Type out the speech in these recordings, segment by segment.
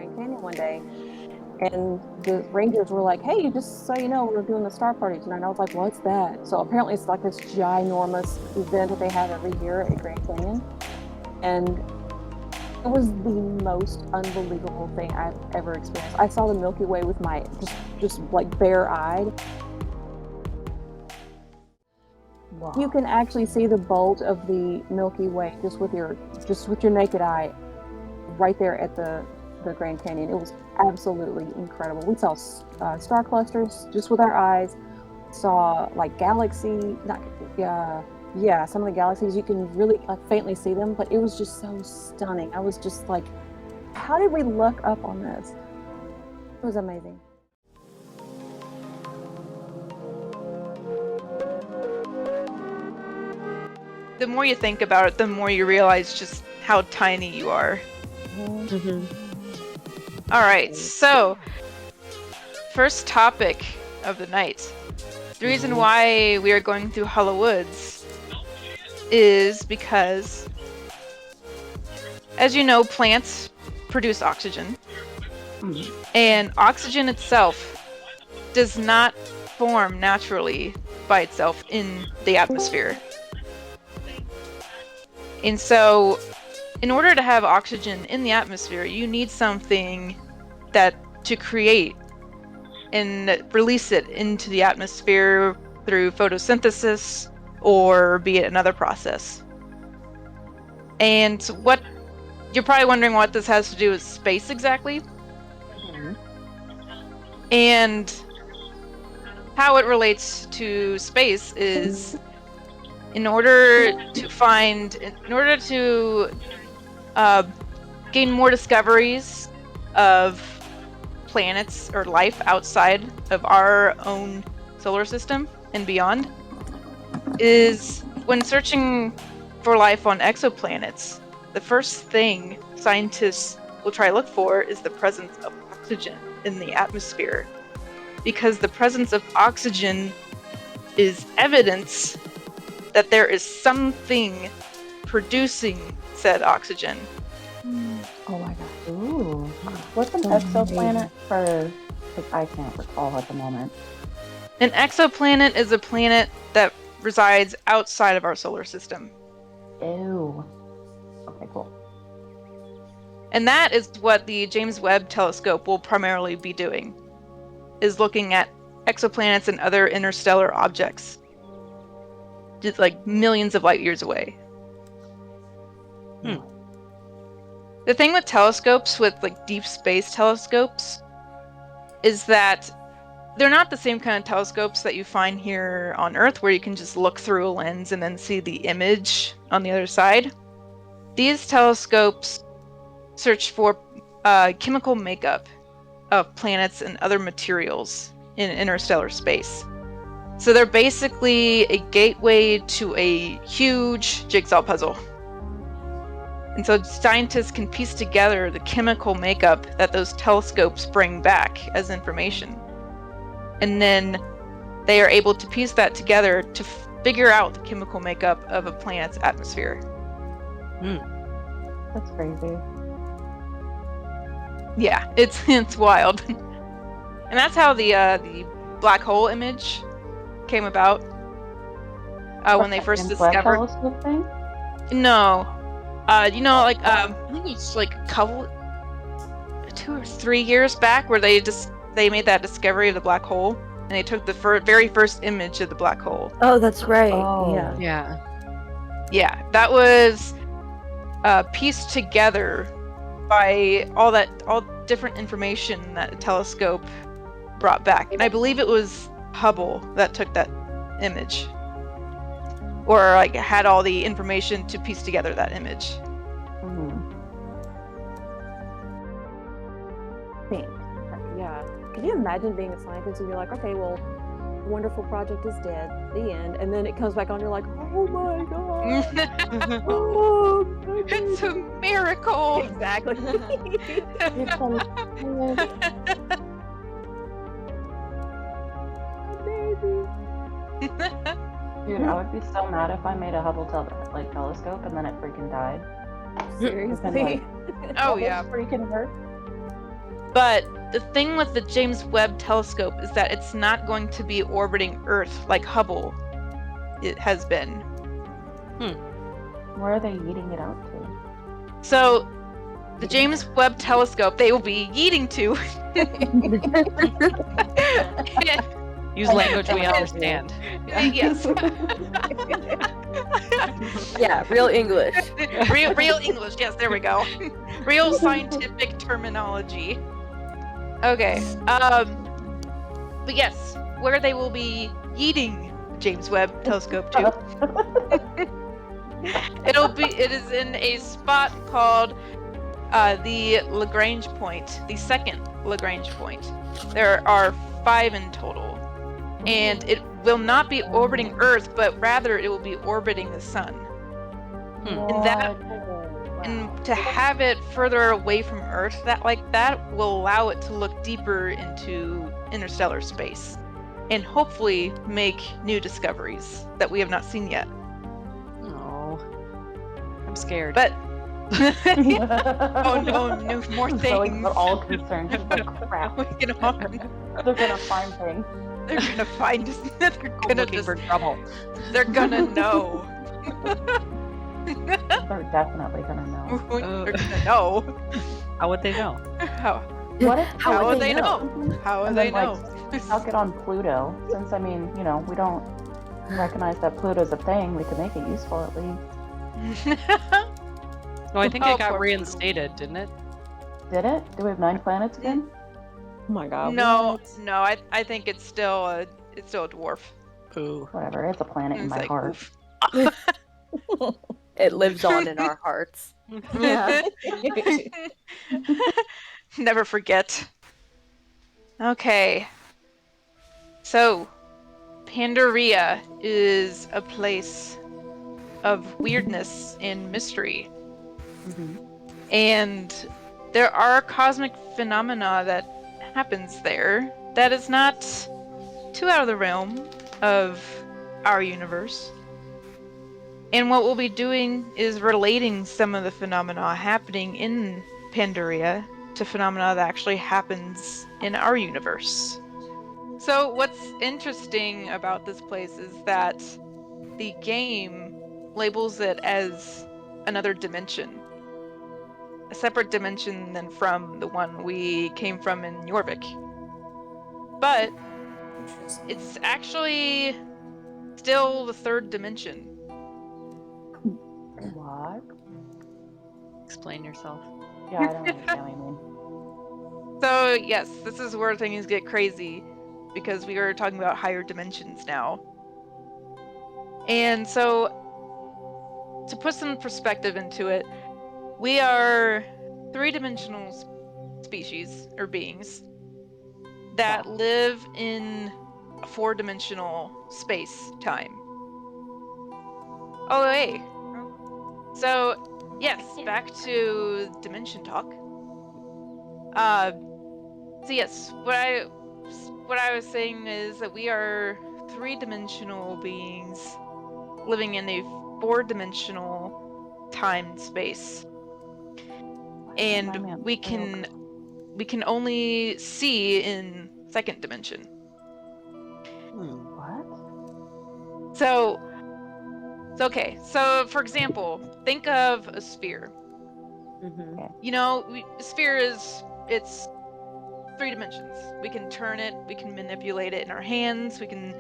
Grand Canyon one day, and the rangers were like, "Hey, just so you know, we're doing the star party tonight." And I was like, "What's that?" So apparently it's like this ginormous event that they have every year at Grand Canyon, and it was the most unbelievable thing I've ever experienced. I saw the Milky Way with my just like bare-eyed. Wow. You can actually see the bulge of the Milky Way just with your naked eye right there at the Grand Canyon. It was absolutely incredible. We saw star clusters just with our eyes. Saw like some of the galaxies you can really like faintly see them, but it was just so stunning. I was just like, how did we luck up on this? It was amazing. The more you think about it, the more you realize just how tiny you are. Mm-hmm. All right, so first topic of the night. The reason why we are going through Hollow Woods is because, as you know, plants produce oxygen, and oxygen itself does not form naturally by itself in the atmosphere. And so, in order to have oxygen in the atmosphere, you need something to create and release it into the atmosphere through photosynthesis, or be it another process. And what you're probably wondering what this has to do with space exactly. Mm-hmm. And how it relates to space is in order to gain more discoveries of planets or life outside of our own solar system and beyond, is when searching for life on exoplanets, the first thing scientists will try to look for is the presence of oxygen in the atmosphere, because the presence of oxygen is evidence that there is something producing said oxygen. Oh my god. Ooh. What's an exoplanet for? Because I can't recall at the moment. An exoplanet is a planet that resides outside of our solar system. Ew. Okay, cool. And that is what the James Webb telescope will primarily be doing, is looking at exoplanets and other interstellar objects, just like millions of light years away. The thing with telescopes, with like deep space telescopes, is that they're not the same kind of telescopes that you find here on Earth, where you can just look through a lens and then see the image on the other side. These telescopes search for chemical makeup of planets and other materials in interstellar space. So they're basically a gateway to a huge jigsaw puzzle. And so scientists can piece together the chemical makeup that those telescopes bring back as information. And then they are able to piece that together to figure out the chemical makeup of a planet's atmosphere. That's crazy. Yeah, it's wild. And that's how the black hole image came about. When they first discovered. Telescope thing? No. I think it's like a couple, 2 or 3 years back, where they made that discovery of the black hole, and they took the very first image of the black hole. Oh, that's right. Oh. Yeah. Yeah, that was pieced together by all different information that the telescope brought back. And I believe it was Hubble that took that image, or like had all the information to piece together that image. Yeah. Can you imagine being a scientist and you're like, okay, well, wonderful project is dead, the end, and then it comes back on, you're like, oh my god. Oh, It's a miracle. Exactly. Dude, I would be so mad if I made a Hubble telescope and then it freaking died. Seriously. Oh yeah. Freaking hurt. But the thing with the James Webb telescope is that it's not going to be orbiting Earth like Hubble it has been. Where are they yeeting it out to? So the James Webb telescope they will be yeeting to. Use language we understand. Yes. Yeah, real English. real English. Yes, there we go. Real scientific terminology. Okay. But yes, where they will be yeeting the James Webb telescope to. It is in a spot called the Lagrange point, the second Lagrange point. There are 5 in total. And it will not be orbiting Earth, but rather it will be orbiting the sun. And to have it further away from Earth that will allow it to look deeper into interstellar space and hopefully make new discoveries that we have not seen yet. Oh, I'm scared. But oh no, more things. Zoe's all concerned. She's like, crap. They're They're gonna find things. They're gonna find us. They're gonna looking for trouble. They're gonna know. They're definitely gonna know. They're gonna know. How would they know? How How would they know? How would And they then, know? Stuck it on Pluto, since I mean, we don't recognize that Pluto's a thing. We could make it useful at least. No, I think Oh, it got poor reinstated, didn't it? Did it? Do we have 9 planets again? Oh my god. No, I think it's still a dwarf. Ooh. Whatever. It's a planet in It's my like, heart. oof. It lives on in our hearts. Yeah. Never forget. Okay. So, Pandaria is a place of weirdness and mystery. And there are cosmic phenomena that happens there that is not too out of the realm of our universe. And what we'll be doing is relating some of the phenomena happening in Pandaria to phenomena that actually happens in our universe. So what's interesting about this place is that the game labels it as another dimension. A separate dimension than from the one we came from in Jorvik. But it's actually still the 3rd dimension. What? Explain yourself. Yeah, I don't understand what you mean. So yes, this is where things get crazy because we are talking about higher dimensions now. And so to put some perspective into it, we are 3-dimensional species or beings that live in a 4-dimensional space-time. Oh, hey. So, yes, back to dimension talk. So yes, what I was saying is that we are 3-dimensional beings living in a 4-dimensional time and space. And we can only see in 2nd dimension. What? So okay. So for example, think of a sphere. A sphere it's 3 dimensions. We can turn it, we can manipulate it in our hands, we can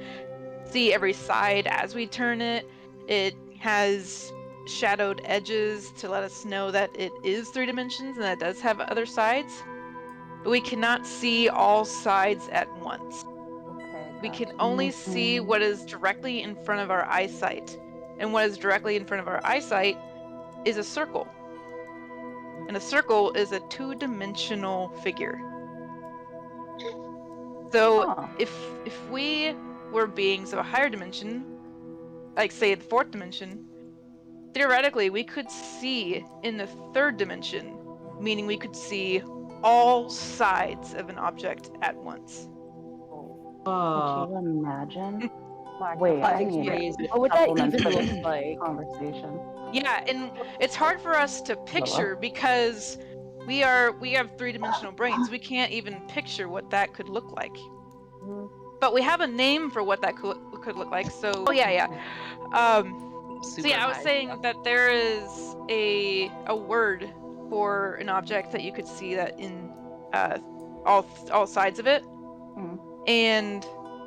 see every side as we turn it. It has shadowed edges to let us know that it is 3 dimensions and that it does have other sides. But we cannot see all sides at once. We can only see what is directly in front of our eyesight. And what is directly in front of our eyesight is a circle. And a circle is a 2-dimensional figure. So if we were beings of a higher dimension, like say the 4th dimension, theoretically we could see in the 3rd dimension, meaning we could see all sides of an object at once. Could you imagine? Wait, I need crazy. What would that even supplements look like? conversation. Yeah, and it's hard for us to picture because we have three-dimensional brains. We can't even picture what that could look like. But we have a name for what that could look like. So yeah. So yeah, I was saying that there is a word for an object that you could see that in all sides of it, and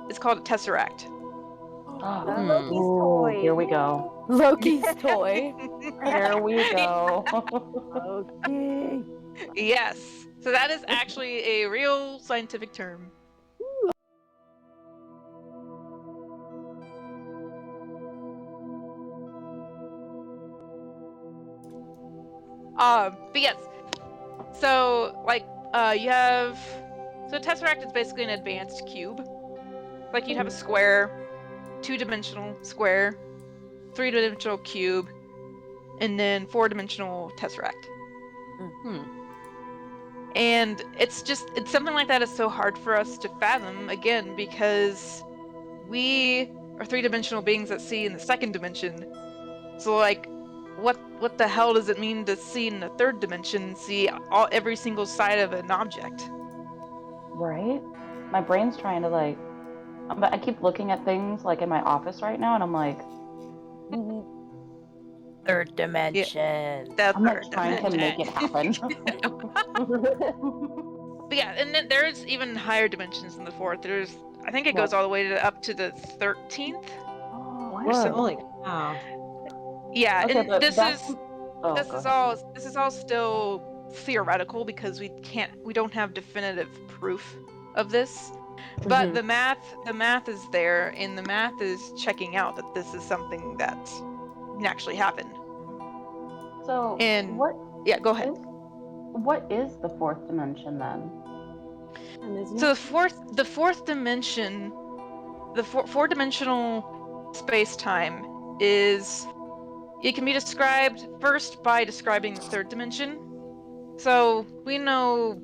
it's called a tesseract. Loki's Ooh, toy. here we go. Loki's toy. Here we go. Loki. Yes. So that is actually a real scientific term. But yes. So like you have so a tesseract is basically an advanced cube. Like you'd have a square, two-dimensional square, three-dimensional cube, and then four-dimensional tesseract. And it's something like that is so hard for us to fathom, again, because we are three-dimensional beings that see in the second dimension. So like, what the hell does it mean to see in the third dimension, see every single side of an object? Right? My brain's trying to like, but I keep looking at things like in my office right now, and I'm like, Third dimension. That's I'm like trying to make it happen. But yeah, and then there's even higher dimensions in the fourth. I think it goes all the way up to the 13th. Oh, Holy cow. Yeah, okay, and but this that's... is all still theoretical because we don't have definitive proof of this. But the math is there, and the math is checking out that this is something that can actually happen. So And what? Yeah, go ahead. What is the fourth dimension then? So the fourth dimension, the four-dimensional space-time is, it can be described first by describing the third dimension. So we know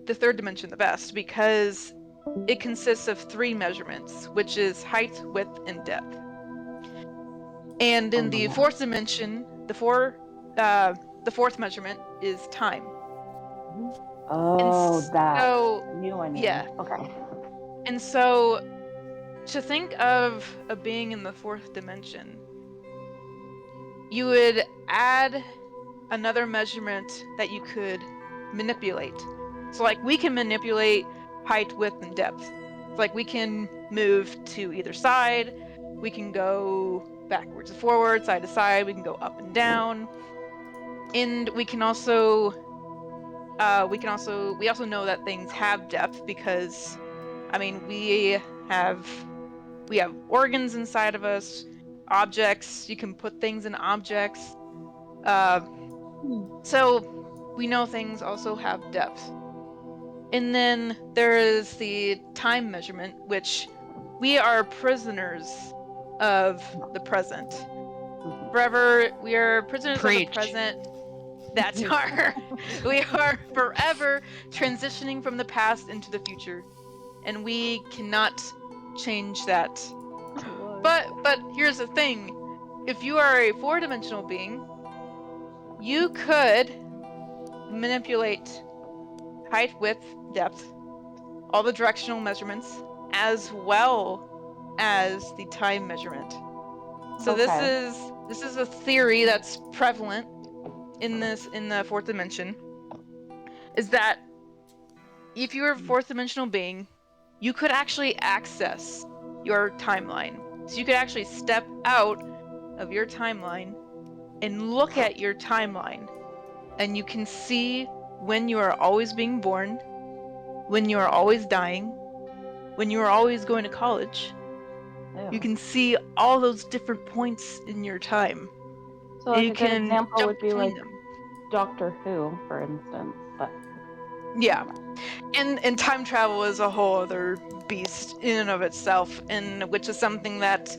the third dimension the best because it consists of three measurements, which is height, width, and depth. And in the fourth dimension, the fourth measurement is time. Oh, that. So, I knew. yeah. Okay. And so, to think of a being in the fourth dimension, you would add another measurement that you could manipulate. So, like, we can manipulate height, width, and depth. So, like, we can move to either side. We can go backwards and forward, side to side. We can go up and down. And we also know that things have depth because, I mean, we have organs inside of us, objects. You can put things in objects. So we know things also have depth. And then there is the time measurement, which we are prisoners of the present. Forever, we are prisoners of the present. That's we are forever transitioning from the past into the future, and we cannot change that. But here's the thing: if you are a four-dimensional being, you could manipulate height, width, depth, all the directional measurements, as well as the time measurement. So this is a theory that's prevalent in the fourth dimension, is that if you're a fourth dimensional being, you could actually access your timeline. So you could actually step out of your timeline and look at your timeline, and you can see when you are always being born, when you are always dying, when you are always going to college. You can see all those different points in your time. So like a good example would be like Doctor Who, for instance. But yeah, and time travel is a whole other beast in and of itself, and which is something that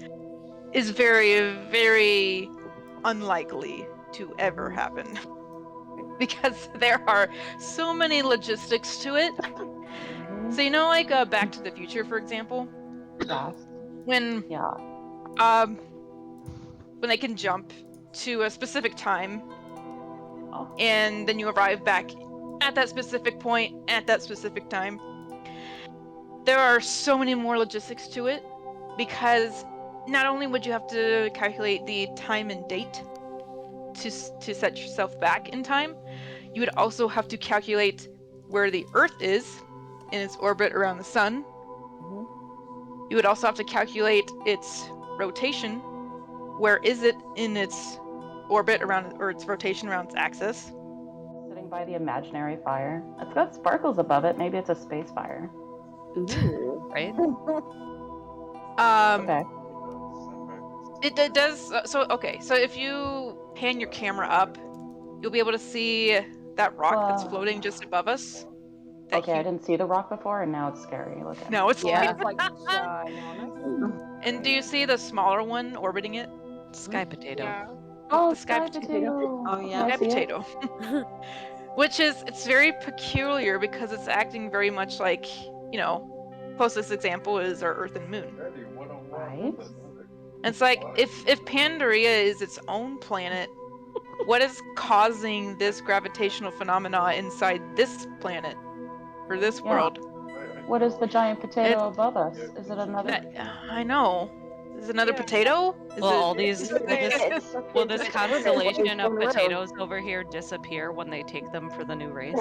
is very, very unlikely to ever happen because there are so many logistics to it. So you know, like Back to the Future, for example. Yes. When they can jump to a specific time, and then you arrive back at that specific point, at that specific time. There are so many more logistics to it, because not only would you have to calculate the time and date to set yourself back in time, you would also have to calculate where the Earth is in its orbit around the sun. You would also have to calculate its rotation. Where is it in its orbit around, or its rotation around its axis? Sitting by the imaginary fire. It's got sparkles above it. Maybe it's a space fire. Ooh. Right? Okay. It does. So okay. So if you pan your camera up, you'll be able to see that rock that's floating just above us. Okay, I didn't see the rock before, and now it's scary. Look at No, it's Yeah. It's like ginormous. And do you see the smaller one orbiting it? Sky potato. Yeah. Oh, the sky potato. Oh, yeah. Can I Sky see it? potato. Which is, it's very peculiar because it's acting very much like, closest example is our Earth and Moon. Right. It's like, if Pandaria is its own planet, what is causing this gravitational phenomena inside this planet, or this Yeah. world? What is the giant potato above us? Is it another? I know. Is it another Yeah. potato? Is Will it- all these will this constellation of It's potatoes over here disappear when they take them for the new race?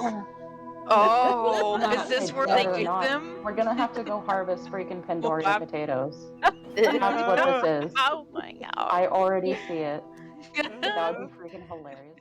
Oh, is this It where they better get not. them? We're gonna have to go harvest freaking Pandaria Wow. potatoes. That's what this is. Oh my god. I already see it. That would be freaking hilarious.